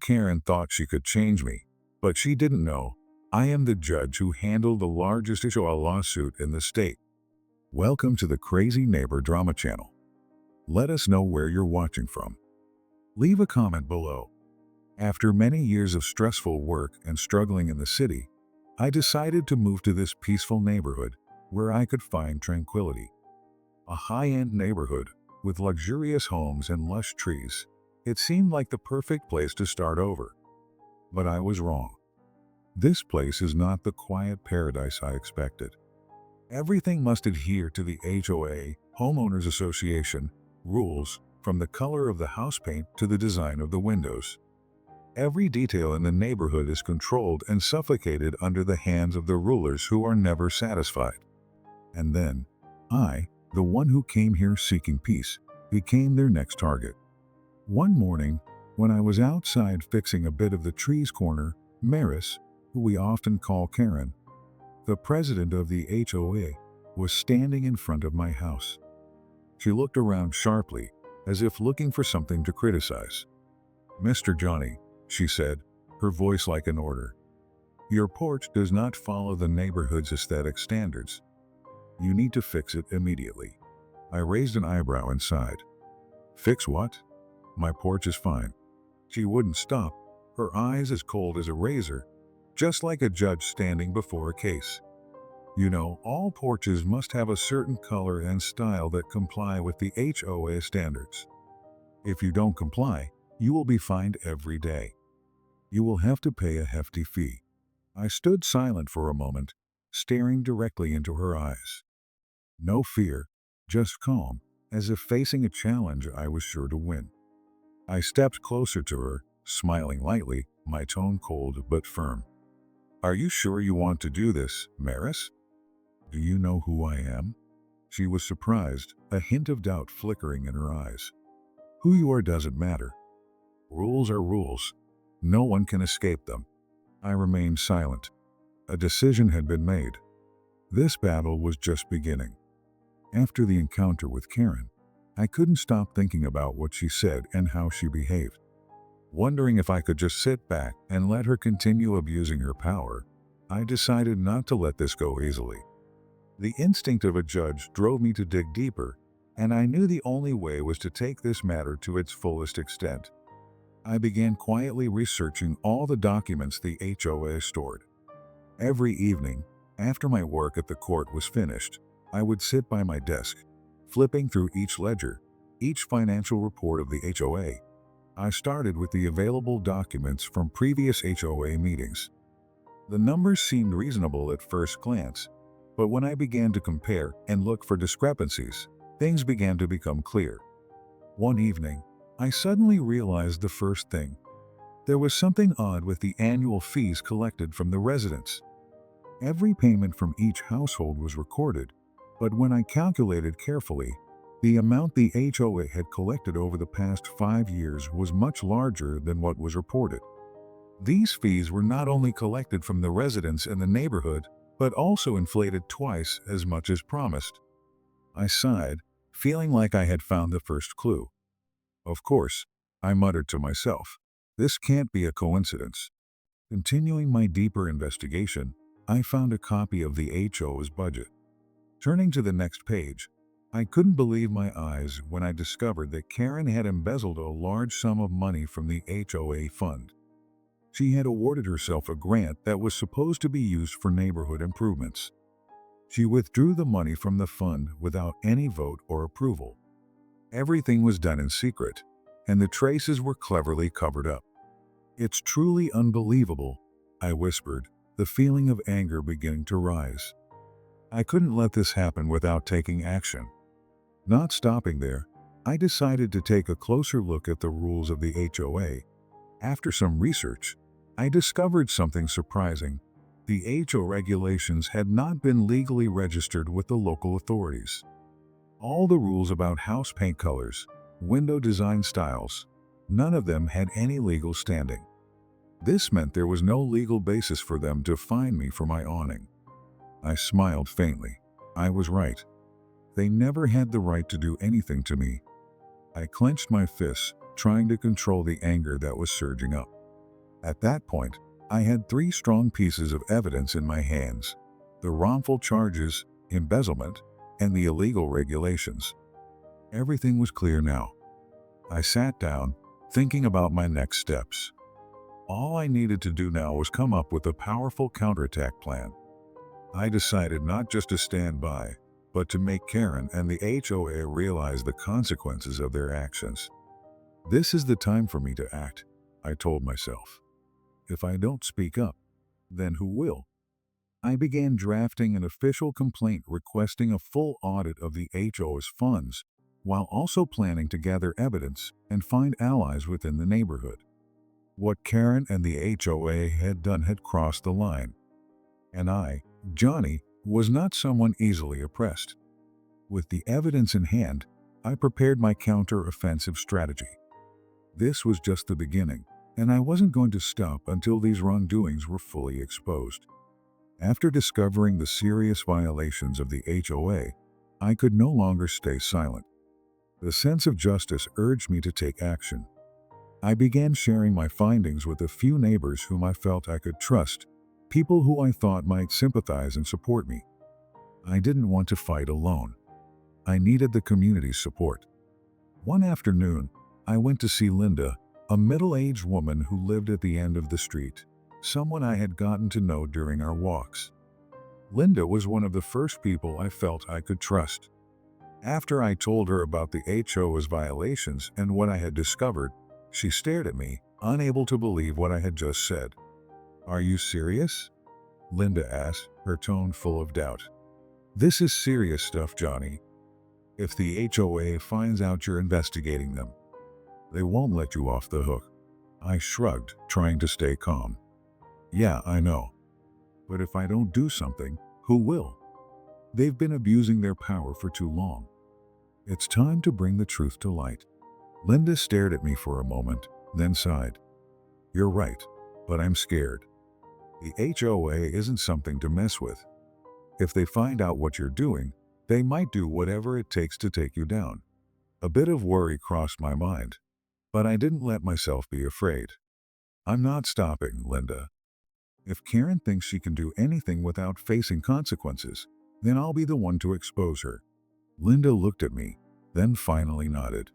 Karen thought she could change me, but she didn't know I am the judge who handled the largest HOA lawsuit in the state. Welcome to the Crazy Neighbor Drama Channel. Let us know where you're watching from. Leave a comment below. After many years of stressful work and struggling in the city, I decided to move to this peaceful neighborhood where I could find tranquility. A high-end neighborhood with luxurious homes and lush trees. It seemed like the perfect place to start over. But I was wrong. This place is not the quiet paradise I expected. Everything must adhere to the HOA, Homeowners Association, rules, from the color of the house paint to the design of the windows. Every detail in the neighborhood is controlled and suffocated under the hands of the rulers who are never satisfied. And then, I, the one who came here seeking peace, became their next target. One morning, when I was outside fixing a bit of the tree's corner, Maris, who we often call Karen, the president of the HOA, was standing in front of my house. She looked around sharply, as if looking for something to criticize. "Mr. Johnny," she said, her voice like an order, "your porch does not follow the neighborhood's aesthetic standards. You need to fix it immediately." I raised an eyebrow and sighed. "Fix what? My porch is fine." She wouldn't stop, her eyes as cold as a razor, just like a judge standing before a case. "You know, all porches must have a certain color and style that comply with the HOA standards. If you don't comply, you will be fined every day. You will have to pay a hefty fee." I stood silent for a moment, staring directly into her eyes. No fear, just calm, as if facing a challenge I was sure to win. I stepped closer to her, smiling lightly, my tone cold but firm. "Are you sure you want to do this, Maris? Do you know who I am?" She was surprised, a hint of doubt flickering in her eyes. "Who you are doesn't matter. Rules are rules. No one can escape them." I remained silent. A decision had been made. This battle was just beginning. After the encounter with Karen, I couldn't stop thinking about what she said and how she behaved. Wondering if I could just sit back and let her continue abusing her power, I decided not to let this go easily. The instinct of a judge drove me to dig deeper, and I knew the only way was to take this matter to its fullest extent. I began quietly researching all the documents the HOA stored. Every evening, after my work at the court was finished, I would sit by my desk, flipping through each ledger, each financial report of the HOA. I started with the available documents from previous HOA meetings. The numbers seemed reasonable at first glance, but when I began to compare and look for discrepancies, things began to become clear. One evening, I suddenly realized the first thing. There was something odd with the annual fees collected from the residents. Every payment from each household was recorded, but when I calculated carefully, the amount the HOA had collected over the past 5 years was much larger than what was reported. These fees were not only collected from the residents in the neighborhood, but also inflated twice as much as promised. I sighed, feeling like I had found the first clue. Of course, I muttered to myself, this can't be a coincidence. Continuing my deeper investigation, I found a copy of the HOA's budget. Turning to the next page, I couldn't believe my eyes when I discovered that Karen had embezzled a large sum of money from the HOA fund. She had awarded herself a grant that was supposed to be used for neighborhood improvements. She withdrew the money from the fund without any vote or approval. Everything was done in secret, and the traces were cleverly covered up. "It's truly unbelievable," I whispered, the feeling of anger beginning to rise. I couldn't let this happen without taking action. Not stopping there, I decided to take a closer look at the rules of the HOA. After some research, I discovered something surprising. The HOA regulations had not been legally registered with the local authorities. All the rules about house paint colors, window design styles, none of them had any legal standing. This meant there was no legal basis for them to fine me for my awning. I smiled faintly. I was right. They never had the right to do anything to me. I clenched my fists, trying to control the anger that was surging up. At that point, I had 3 strong pieces of evidence in my hands: the wrongful charges, embezzlement, and the illegal regulations. Everything was clear now. I sat down, thinking about my next steps. All I needed to do now was come up with a powerful counterattack plan. I decided not just to stand by, but to make Karen and the HOA realize the consequences of their actions. This is the time for me to act, I told myself. If I don't speak up, then who will? I began drafting an official complaint requesting a full audit of the HOA's funds, while also planning to gather evidence and find allies within the neighborhood. What Karen and the HOA had done had crossed the line. And I, Johnny, was not someone easily oppressed. With the evidence in hand, I prepared my counter-offensive strategy. This was just the beginning, and I wasn't going to stop until these wrongdoings were fully exposed. After discovering the serious violations of the HOA, I could no longer stay silent. The sense of justice urged me to take action. I began sharing my findings with a few neighbors whom I felt I could trust, people who I thought might sympathize and support me. I didn't want to fight alone. I needed the community's support. One afternoon, I went to see Linda, a middle-aged woman who lived at the end of the street, someone I had gotten to know during our walks. Linda was one of the first people I felt I could trust. After I told her about the HOA's violations and what I had discovered, she stared at me, unable to believe what I had just said. "Are you serious?" Linda asked, her tone full of doubt. "This is serious stuff, Johnny. If the HOA finds out you're investigating them, they won't let you off the hook." I shrugged, trying to stay calm. "Yeah, I know. But if I don't do something, who will? They've been abusing their power for too long. It's time to bring the truth to light." Linda stared at me for a moment, then sighed. "You're right, but I'm scared. The HOA isn't something to mess with. If they find out what you're doing, they might do whatever it takes to take you down." A bit of worry crossed my mind, but I didn't let myself be afraid. "I'm not stopping, Linda. If Karen thinks she can do anything without facing consequences, then I'll be the one to expose her." Linda looked at me, then finally nodded.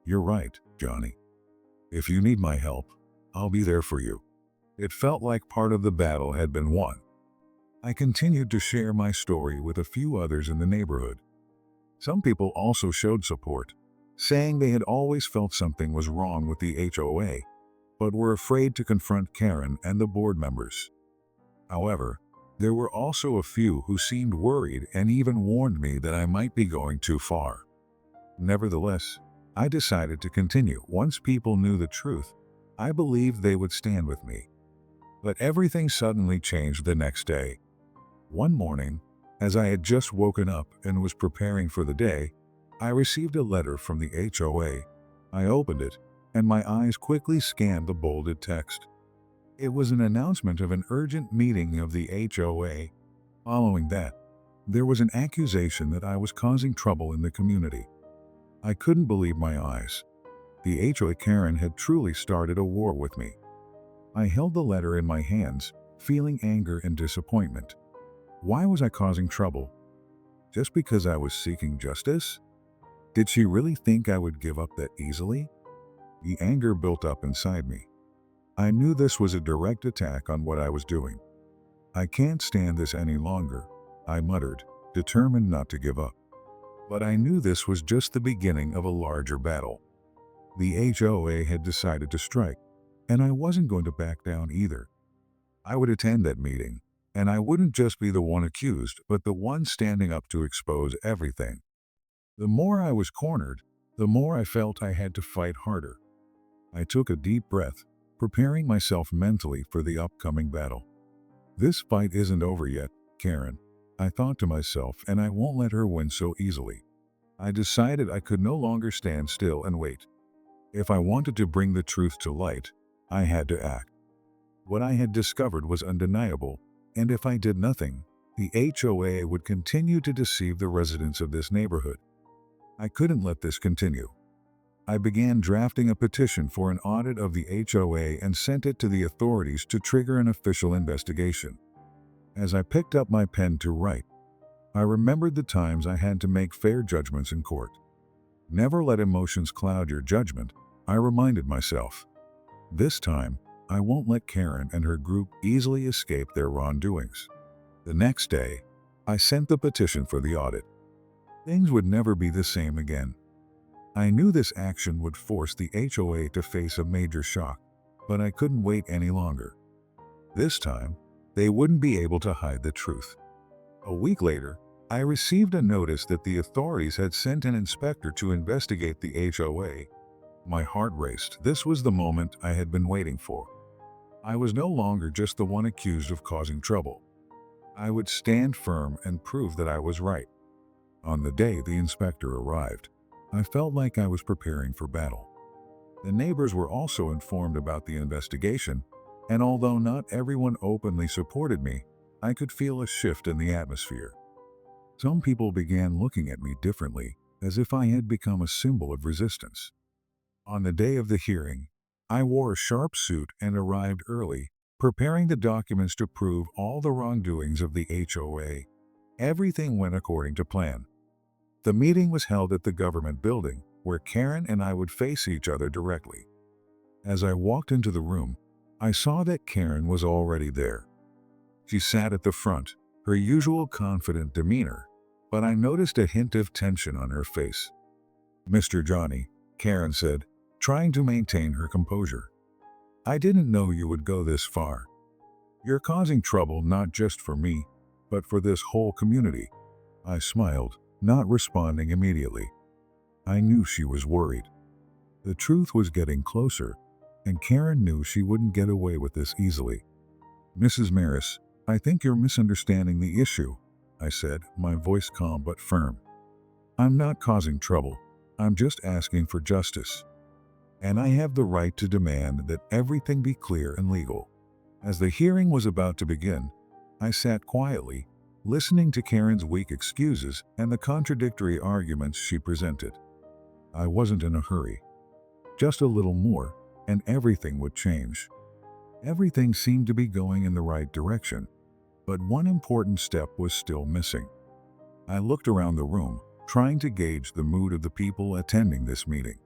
"You're right, Johnny. If you need my help, I'll be there for you." It felt like part of the battle had been won. I continued to share my story with a few others in the neighborhood. Some people also showed support, saying they had always felt something was wrong with the HOA, but were afraid to confront Karen and the board members. However, there were also a few who seemed worried and even warned me that I might be going too far. Nevertheless, I decided to continue. Once people knew the truth, I believed they would stand with me. But everything suddenly changed the next day. One morning, as I had just woken up and was preparing for the day, I received a letter from the HOA. I opened it, and my eyes quickly scanned the bolded text. It was an announcement of an urgent meeting of the HOA. Following that, there was an accusation that I was causing trouble in the community. I couldn't believe my eyes. The HOA Karen had truly started a war with me. I held the letter in my hands, feeling anger and disappointment. Why was I causing trouble? Just because I was seeking justice? Did she really think I would give up that easily? The anger built up inside me. I knew this was a direct attack on what I was doing. "I can't stand this any longer," I muttered, determined not to give up. But I knew this was just the beginning of a larger battle. The HOA had decided to strike, and I wasn't going to back down either. I would attend that meeting, and I wouldn't just be the one accused, but the one standing up to expose everything. The more I was cornered, the more I felt I had to fight harder. I took a deep breath, preparing myself mentally for the upcoming battle. "This fight isn't over yet, Karen," I thought to myself, "and I won't let her win so easily." I decided I could no longer stand still and wait. If I wanted to bring the truth to light, I had to act. What I had discovered was undeniable, and if I did nothing, the HOA would continue to deceive the residents of this neighborhood. I couldn't let this continue. I began drafting a petition for an audit of the HOA and sent it to the authorities to trigger an official investigation. As I picked up my pen to write, I remembered the times I had to make fair judgments in court. Never let emotions cloud your judgment, I reminded myself. This time, I won't let Karen and her group easily escape their wrongdoings. The next day, I sent the petition for the audit. Things would never be the same again. I knew this action would force the HOA to face a major shock, but I couldn't wait any longer. This time, they wouldn't be able to hide the truth. A week later, I received a notice that the authorities had sent an inspector to investigate the HOA. My heart raced. This was the moment I had been waiting for. I was no longer just the one accused of causing trouble. I would stand firm and prove that I was right. On the day the inspector arrived, I felt like I was preparing for battle. The neighbors were also informed about the investigation, and although not everyone openly supported me, I could feel a shift in the atmosphere. Some people began looking at me differently, as if I had become a symbol of resistance. On the day of the hearing, I wore a sharp suit and arrived early, preparing the documents to prove all the wrongdoings of the HOA. Everything went according to plan. The meeting was held at the government building, where Karen and I would face each other directly. As I walked into the room, I saw that Karen was already there. She sat at the front, her usual confident demeanor, but I noticed a hint of tension on her face. "Mr. Johnny," Karen said, trying to maintain her composure. "I didn't know you would go this far. You're causing trouble not just for me, but for this whole community." I smiled, not responding immediately. I knew she was worried. The truth was getting closer, and Karen knew she wouldn't get away with this easily. "Mrs. Maris, I think you're misunderstanding the issue," I said, my voice calm but firm. "I'm not causing trouble. I'm just asking for justice. And I have the right to demand that everything be clear and legal." As the hearing was about to begin, I sat quietly, listening to Karen's weak excuses and the contradictory arguments she presented. I wasn't in a hurry. Just a little more, and everything would change. Everything seemed to be going in the right direction, but one important step was still missing. I looked around the room, trying to gauge the mood of the people attending this meeting.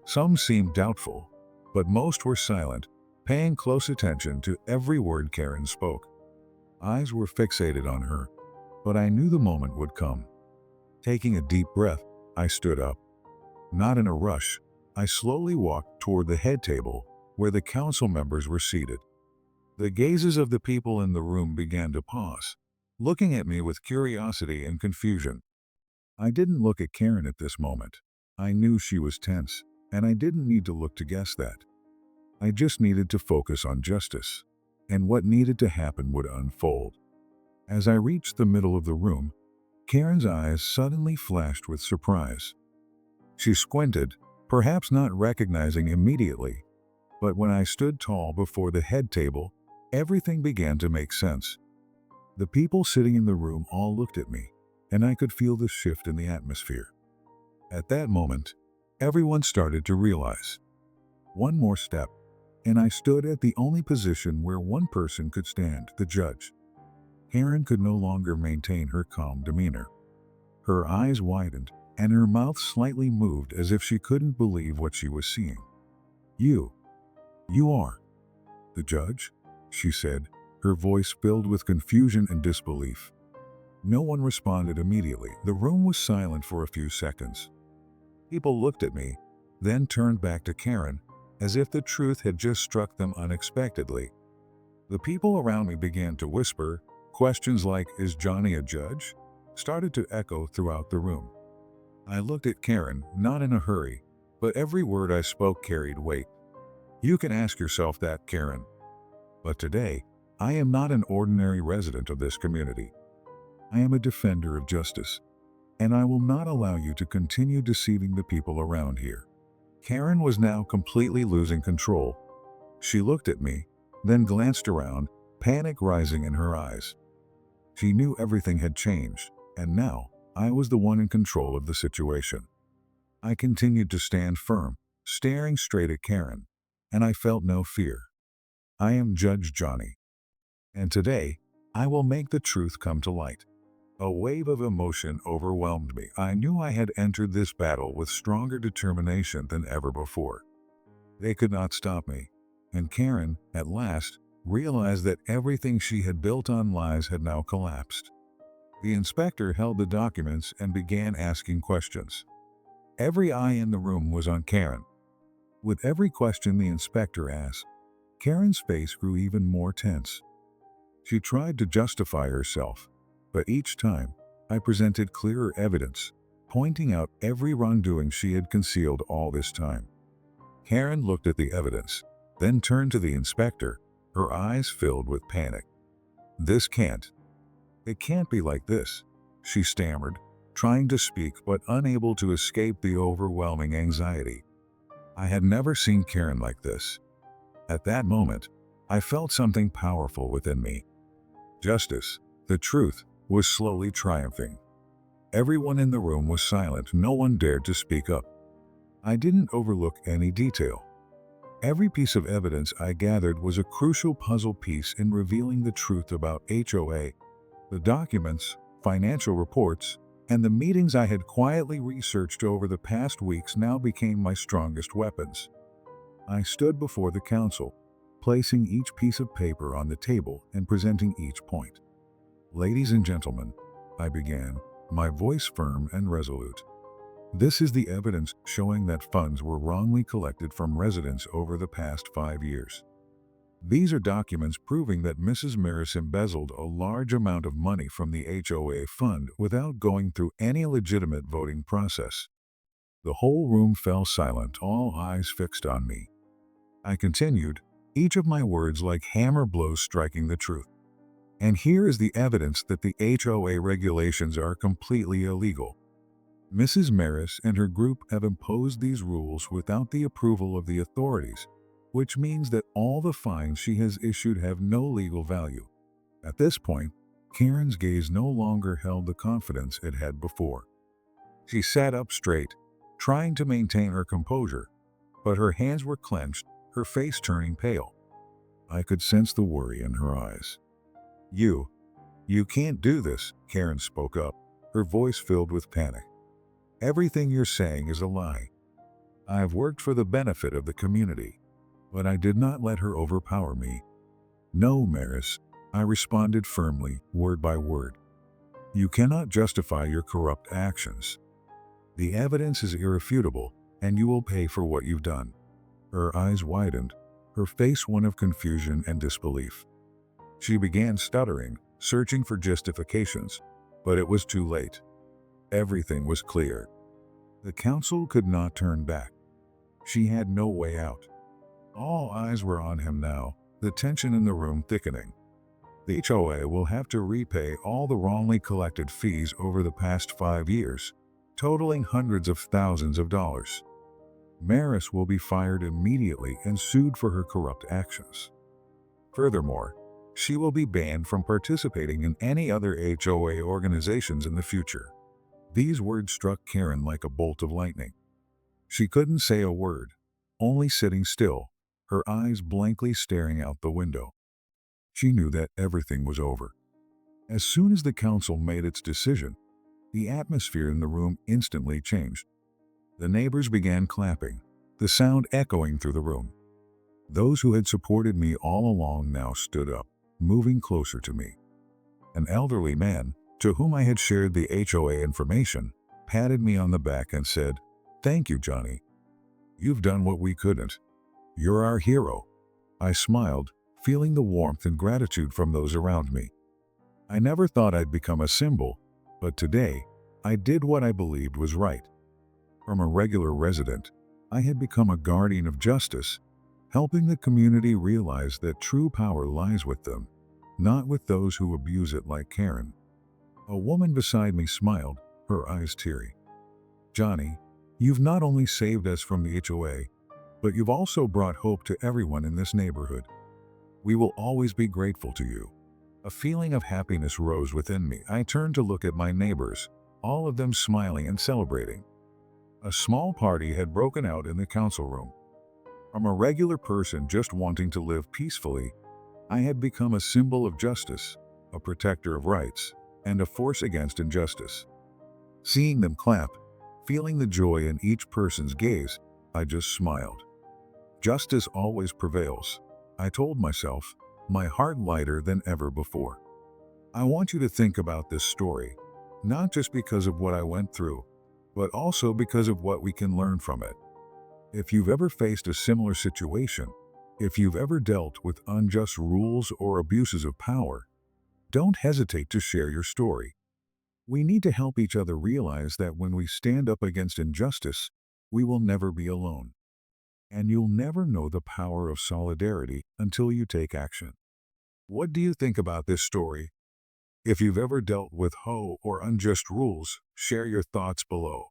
Some seemed doubtful, but most were silent, paying close attention to every word Karen spoke. Eyes were fixated on her, but I knew the moment would come. Taking a deep breath, I stood up. Not in a rush, I slowly walked toward the head table where the council members were seated. The gazes of the people in the room began to pause, looking at me with curiosity and confusion. I didn't look at Karen at this moment. I knew she was tense, and I didn't need to look to guess that. I just needed to focus on justice, and what needed to happen would unfold. As I reached the middle of the room, Karen's eyes suddenly flashed with surprise. She squinted, perhaps not recognizing immediately, but when I stood tall before the head table, everything began to make sense. The people sitting in the room all looked at me, and I could feel the shift in the atmosphere. At that moment, everyone started to realize. One more step, and I stood at the only position where one person could stand, the judge. Karen could no longer maintain her calm demeanor. Her eyes widened, and her mouth slightly moved as if she couldn't believe what she was seeing. You are the judge?" she said, her voice filled with confusion and disbelief. No one responded immediately. The room was silent for a few seconds. People looked at me, then turned back to Karen, as if the truth had just struck them unexpectedly. The people around me began to whisper. Questions like, "Is Johnny a judge?" started to echo throughout the room. I looked at Karen, not in a hurry, but every word I spoke carried weight. "You can ask yourself that, Karen. But today, I am not an ordinary resident of this community. I am a defender of justice, and I will not allow you to continue deceiving the people around here." Karen was now completely losing control. She looked at me, then glanced around, panic rising in her eyes. She knew everything had changed, and now I was the one in control of the situation. I continued to stand firm, staring straight at Karen, and I felt no fear. I am Judge Johnny, and today I will make the truth come to light. A wave of emotion overwhelmed me. I knew I had entered this battle with stronger determination than ever before. They could not stop me, and Karen, at last, realized that everything she had built on lies had now collapsed. The inspector held the documents and began asking questions. Every eye in the room was on Karen. With every question the inspector asked, Karen's face grew even more tense. She tried to justify herself, but each time, I presented clearer evidence, pointing out every wrongdoing she had concealed all this time. Karen looked at the evidence, then turned to the inspector, her eyes filled with panic. It can't be like this, she stammered, trying to speak but unable to escape the overwhelming anxiety. I had never seen Karen like this. At that moment, I felt something powerful within me. Justice, the truth, was slowly triumphing. Everyone in the room was silent. No one dared to speak up. I didn't overlook any detail. Every piece of evidence I gathered was a crucial puzzle piece in revealing the truth about HOA. The documents, financial reports, and the meetings I had quietly researched over the past weeks now became my strongest weapons. I stood before the council, placing each piece of paper on the table and presenting each point. Ladies and gentlemen, I began, my voice firm and resolute. This is the evidence showing that funds were wrongly collected from residents over the past 5 years. These are documents proving that Mrs. Maris embezzled a large amount of money from the HOA fund without going through any legitimate voting process. The whole room fell silent, all eyes fixed on me. I continued, each of my words like hammer blows striking the truth. And here is the evidence that the HOA regulations are completely illegal. Mrs. Maris and her group have imposed these rules without the approval of the authorities, which means that all the fines she has issued have no legal value. At this point, Karen's gaze no longer held the confidence it had before. She sat up straight, trying to maintain her composure, but her hands were clenched, her face turning pale. I could sense the worry in her eyes. You can't do this," Karen spoke up, her voice filled with panic. "Everything you're saying is a lie. I have worked for the benefit of the community, but I did not let her overpower me." "No, Maris," I responded firmly, word by word. "You cannot justify your corrupt actions. The evidence is irrefutable, and you will pay for what you've done." Her eyes widened, her face one of confusion and disbelief. She began stuttering, searching for justifications, but it was too late. Everything was clear. The council could not turn back. She had no way out. All eyes were on him now, the tension in the room thickening. The HOA will have to repay all the wrongly collected fees over the past 5 years, totaling hundreds of thousands of dollars. Maris will be fired immediately and sued for her corrupt actions. Furthermore, she will be banned from participating in any other HOA organizations in the future. These words struck Karen like a bolt of lightning. She couldn't say a word, only sitting still, her eyes blankly staring out the window. She knew that everything was over. As soon as the council made its decision, the atmosphere in the room instantly changed. The neighbors began clapping, the sound echoing through the room. Those who had supported me all along now stood up, moving closer to me. An elderly man, to whom I had shared the HOA information, patted me on the back and said, "Thank you, Johnny. You've done what we couldn't. You're our hero." I smiled, feeling the warmth and gratitude from those around me. I never thought I'd become a symbol, but today, I did what I believed was right. From a regular resident, I had become a guardian of justice, helping the community realize that true power lies with them, not with those who abuse it like Karen. A woman beside me smiled, her eyes teary. "Johnny, you've not only saved us from the HOA, but you've also brought hope to everyone in this neighborhood. We will always be grateful to you." A feeling of happiness rose within me. I turned to look at my neighbors, all of them smiling and celebrating. A small party had broken out in the council room. From a regular person just wanting to live peacefully, I had become a symbol of justice, a protector of rights, and a force against injustice. Seeing them clap, feeling the joy in each person's gaze, I just smiled. Justice always prevails, I told myself, my heart lighter than ever before. I want you to think about this story, not just because of what I went through, but also because of what we can learn from it. If you've ever faced a similar situation, if you've ever dealt with unjust rules or abuses of power, don't hesitate to share your story. We need to help each other realize that when we stand up against injustice, we will never be alone. And you'll never know the power of solidarity until you take action. What do you think about this story? If you've ever dealt with HOA or unjust rules, share your thoughts below.